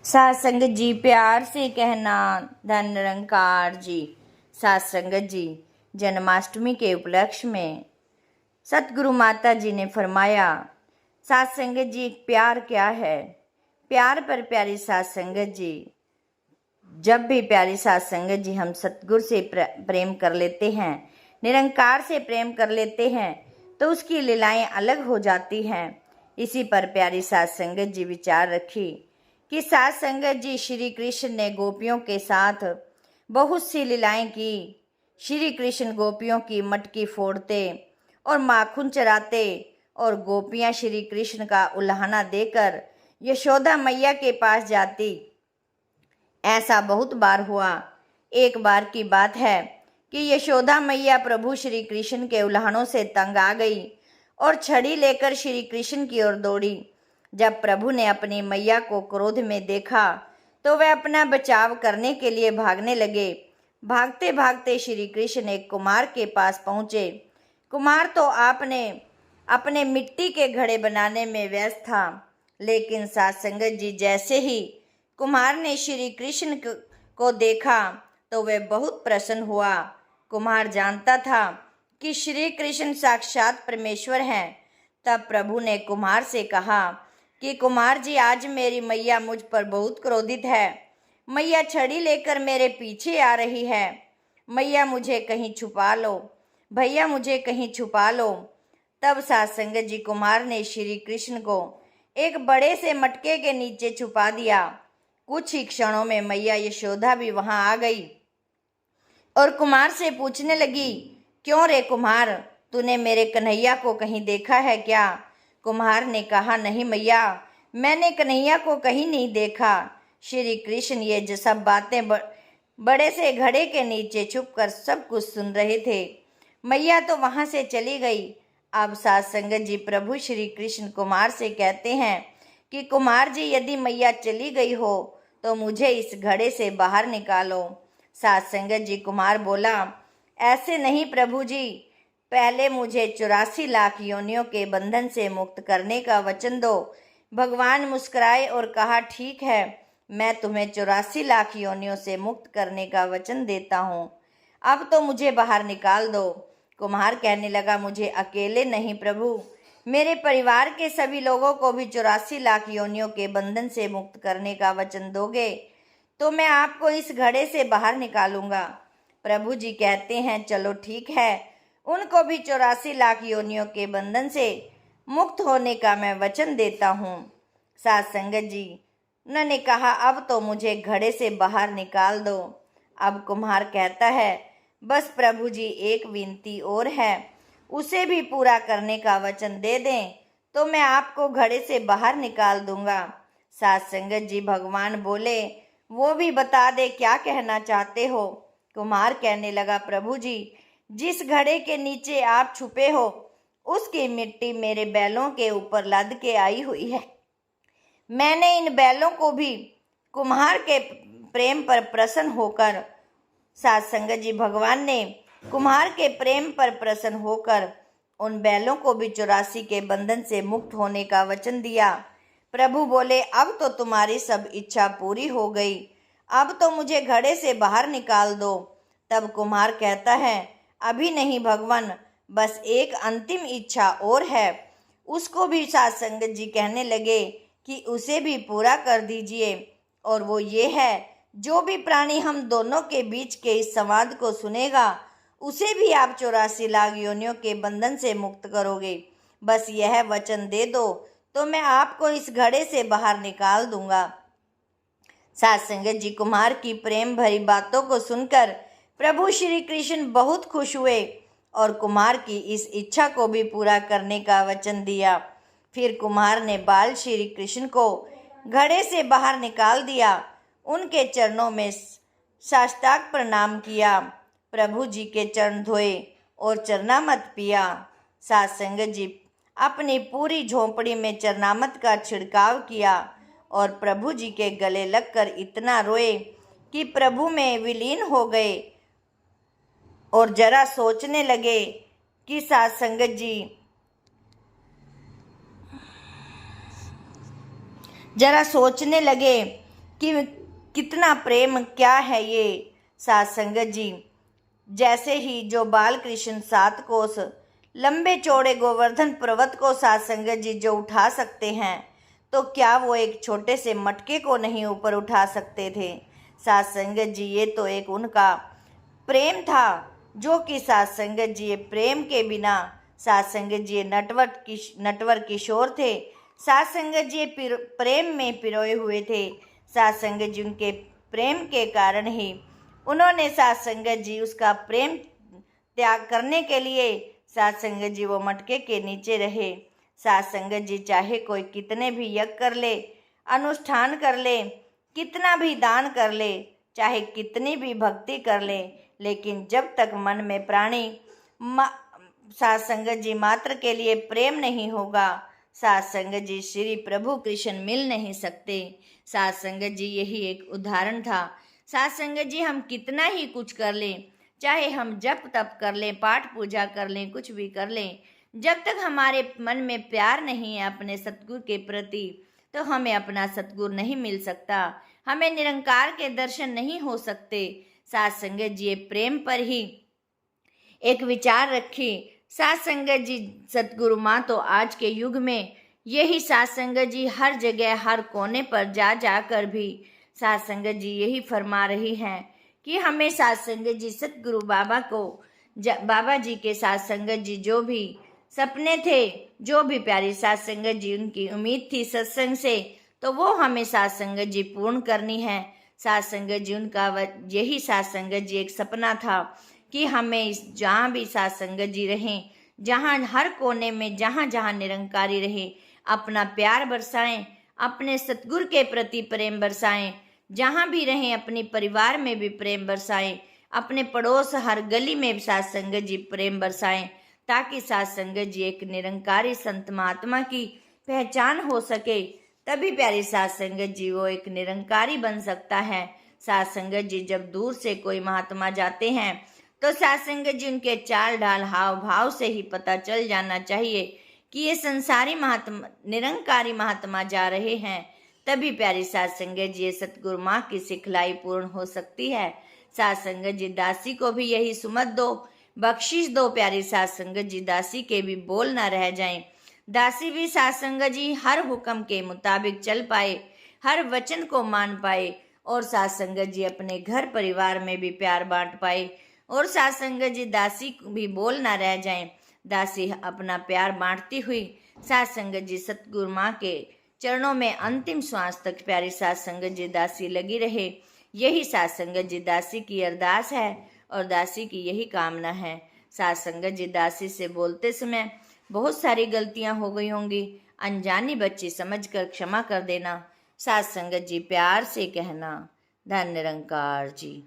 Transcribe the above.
सात संगत जी प्यार से कहना धन निरंकार जी। सात संगत जी, जन्माष्टमी के उपलक्ष्य में सतगुरु माता जी ने फरमाया, सात संगत जी प्यार क्या है। प्यार पर प्यारी सात संगत जी, जब भी प्यारी सात संगत जी हम सतगुरु से प्रेम कर लेते हैं, निरंकार से प्रेम कर लेते हैं, तो उसकी लीलाएं अलग हो जाती हैं। इसी पर प्यारी सात संगत जी विचार रखी कि सात संगत जी श्री कृष्ण ने गोपियों के साथ बहुत सी लीलाएं की। श्री कृष्ण गोपियों की मटकी फोड़ते और माखन चराते और गोपियां श्री कृष्ण का उल्हाना देकर यशोदा मैया के पास जाती। ऐसा बहुत बार हुआ। एक बार की बात है कि यशोदा मैया प्रभु श्री कृष्ण के उल्हानों से तंग आ गई और छड़ी लेकर श्री कृष्ण की ओर दौड़ी। जब प्रभु ने अपनी मैया को क्रोध में देखा तो वे अपना बचाव करने के लिए भागने लगे। भागते भागते श्री कृष्ण एक कुम्हार के पास पहुंचे। कुम्हार तो आपने अपने मिट्टी के घड़े बनाने में व्यस्त था, लेकिन सात संगत जी जैसे ही कुम्हार ने श्री कृष्ण को देखा तो वे बहुत प्रसन्न हुआ। कुम्हार जानता था कि श्री कृष्ण साक्षात परमेश्वर हैं। तब प्रभु ने कुम्हार से कहा कि कुम्हार जी, आज मेरी मैया मुझ पर बहुत क्रोधित है। मैया छड़ी लेकर मेरे पीछे आ रही है। मैया मुझे कहीं छुपा लो, भैया मुझे कहीं छुपा लो। तब सात संगत जी कुम्हार ने श्री कृष्ण को एक बड़े से मटके के नीचे छुपा दिया। कुछ ही क्षणों में मैया यशोदा भी वहां आ गई और कुम्हार से पूछने लगी, क्यों रे कुम्हार, तूने मेरे कन्हैया को कहीं देखा है क्या? कुम्हार ने कहा, नहीं मैया, मैंने कन्हैया को कहीं नहीं देखा। श्री कृष्ण ये सब बातें बड़े से घड़े के नीचे छुपकर सब कुछ सुन रहे थे। मैया तो वहां से चली गई। अब सात संगत जी प्रभु श्री कृष्ण कुमार से कहते हैं कि कुमार जी, यदि मैया चली गई हो तो मुझे इस घड़े से बाहर निकालो। सात संगत जी कुमार बोला, ऐसे नहीं प्रभु जी, पहले मुझे 84 लाख योनियों के बंधन से मुक्त करने का वचन दो। भगवान मुस्कुराए और कहा, ठीक है, मैं तुम्हें 84 लाख योनियों से मुक्त करने का वचन देता हूँ। अब तो मुझे बाहर निकाल दो। कुम्हार कहने लगा, मुझे अकेले नहीं प्रभु, मेरे परिवार के सभी लोगों को भी 84 लाख योनियों के बंधन से मुक्त करने का वचन दोगे तो मैं आपको इस घड़े से बाहर निकालूंगा। प्रभु जी कहते हैं, चलो ठीक है, उनको भी 84 लाख योनियों के बंधन से मुक्त होने का मैं वचन देता हूँ। सात संगत जी, उन्होंने कहा, अब तो मुझे घड़े से बाहर निकाल दो। अब कुम्हार कहता है, बस प्रभु जी, एक विनती और है, उसे भी पूरा करने का वचन दे दें तो मैं आपको घड़े से बाहर निकाल दूंगा। सात संगत जी भगवान बोले, वो भी बता दे, क्या कहना चाहते हो? कुम्हार कहने लगा, प्रभु जी, जिस घड़े के नीचे आप छुपे हो उसकी मिट्टी मेरे बैलों के ऊपर लद के आई हुई है। मैंने इन बैलों को भी कुम्हार के प्रेम पर प्रसन्न होकर, सात संगत जी भगवान ने कुम्हार के प्रेम पर प्रसन्न होकर उन बैलों को भी 84 के बंधन से मुक्त होने का वचन दिया। प्रभु बोले, अब तो तुम्हारी सब इच्छा पूरी हो गई, अब तो मुझे घड़े से बाहर निकाल दो। तब कुम्हार कहता है, अभी नहीं भगवान, बस एक अंतिम इच्छा और है। उसको भी सात संगत जी कहने लगे कि उसे भी पूरा कर दीजिए, और वो ये है, जो भी प्राणी हम दोनों के बीच के इस संवाद को सुनेगा उसे भी आप 84 लाख योनियों के बंधन से मुक्त करोगे। बस यह वचन दे दो तो मैं आपको इस घड़े से बाहर निकाल दूंगा। सात संगत जी कुम्हार की प्रेम भरी बातों को सुनकर प्रभु श्री कृष्ण बहुत खुश हुए और कुम्हार की इस इच्छा को भी पूरा करने का वचन दिया। फिर कुम्हार ने बाल श्री कृष्ण को घड़े से बाहर निकाल दिया, उनके चरणों में साष्टांग प्रणाम किया, प्रभु जी के चरण धोए और चरणामृत पिया। सात संगत जी अपनी पूरी झोंपड़ी में चरणामृत का छिड़काव किया और प्रभु जी के गले लगकर इतना रोए कि प्रभु में विलीन हो गए और जरा सोचने लगे कि सात संगत जी जरा सोचने लगे कि कितना प्रेम क्या है ये। साथ संगत जी, जैसे ही जो बाल कृष्ण 7 कोस लंबे चौड़े गोवर्धन पर्वत को साथ संगत जी जो उठा सकते हैं, तो क्या वो एक छोटे से मटके को नहीं ऊपर उठा सकते थे। साथ संगत जी, ये तो एक उनका प्रेम था, जो कि साथ संगत जी ये प्रेम के बिना साथ संगत जी नटवर किशोर थे। साथ संगत जी प्रेम में पिरोए हुए थे। साथ संगत जी उनके प्रेम के कारण ही उन्होंने साथ संगत जी उसका प्रेम त्याग करने के लिए साथ संगत जी वो मटके के नीचे रहे। साथ संगत जी चाहे कोई कितने भी यज्ञ कर ले, अनुष्ठान कर ले, कितना भी दान कर ले, चाहे कितनी भी भक्ति कर ले, लेकिन जब तक मन में प्राणी साथ संगत जी मात्र के लिए प्रेम नहीं होगा, साथ संगत जी श्री प्रभु कृष्ण मिल नहीं सकते। साथ संगत जी यही एक उदाहरण था। साथ संगत जी हम कितना ही कुछ कर लें, चाहे हम जप तप कर लें, पाठ पूजा कर लें, कुछ भी कर लें, जब तक हमारे मन में प्यार नहीं है अपने सतगुरु के प्रति, तो हमें अपना सतगुरु नहीं मिल सकता, हमें निरंकार के दर्शन नहीं हो सकते। साथ संगत जी ये प्रेम पर ही एक विचार रखी। साथ संगत जी सतगुरु माँ तो आज के युग में यही साथ संगत जी हर जगह हर कोने पर जा जाकर भी साथ संगत जी यही फरमा रही हैं कि हमें साथ संगत जी सतगुरु बाबा को बाबा जी के साथ संगत जी जो भी सपने थे, जो भी प्यारी साथ संगत जी उनकी उम्मीद थी सत्संग से, तो वो हमें साथ संगत जी पूर्ण करनी है। साथ संगत जी उनका यही साथ संगत जी एक सपना था कि हमें जहाँ भी साथ संगत जी रहें, जहाँ हर कोने में जहाँ जहाँ निरंकारी रहे, अपना प्यार बरसाएं, अपने सतगुरु के प्रति प्रेम बरसाएं, जहाँ भी रहें अपने परिवार में भी प्रेम बरसाएं, अपने पड़ोस हर गली में साथ संगत जी प्रेम बरसाएं, ताकि साथ संगत जी एक निरंकारी संत महात्मा की पहचान हो सके। तभी प्यारी साथ संगत जी वो एक निरंकारी बन सकता है। साथ संगत जी जब दूर से कोई महात्मा जाते हैं, तो साथ संगत जी उनके चाल ढाल हाव भाव से ही पता चल जाना चाहिए कि ये संसारी महात्मा निरंकारी महात्मा जा रहे हैं। तभी प्यारी साथ संगत जी सतगुरु माँ की सिखलाई पूर्ण हो सकती है। साथ संगत जी दासी को भी यही सुमत दो, बख्शिश दो प्यारी साथ संगत जी, दासी के भी बोल ना रह जाएं। दासी भी साथ संगत जी हर हुक्म के मुताबिक चल पाए, हर वचन को मान पाए, और साथ संगत जी अपने घर परिवार में भी प्यार बांट पाए, और साथ संगत जी दासी भी बोल ना रह जाएं। दासी अपना प्यार बांटती हुई साथ संगत जी सतगुरु माँ के चरणों में अंतिम श्वास तक प्यारी साथ संगत जी दासी लगी रहे। यही साथ संगत जी दासी की अरदास है और दासी की यही कामना है। साथ संगत जी दासी से बोलते समय बहुत सारी गलतियां हो गई होंगी, अनजानी बच्ची समझकर क्षमा कर देना। साथ संगत जी प्यार से कहना। धन निरंकार जी।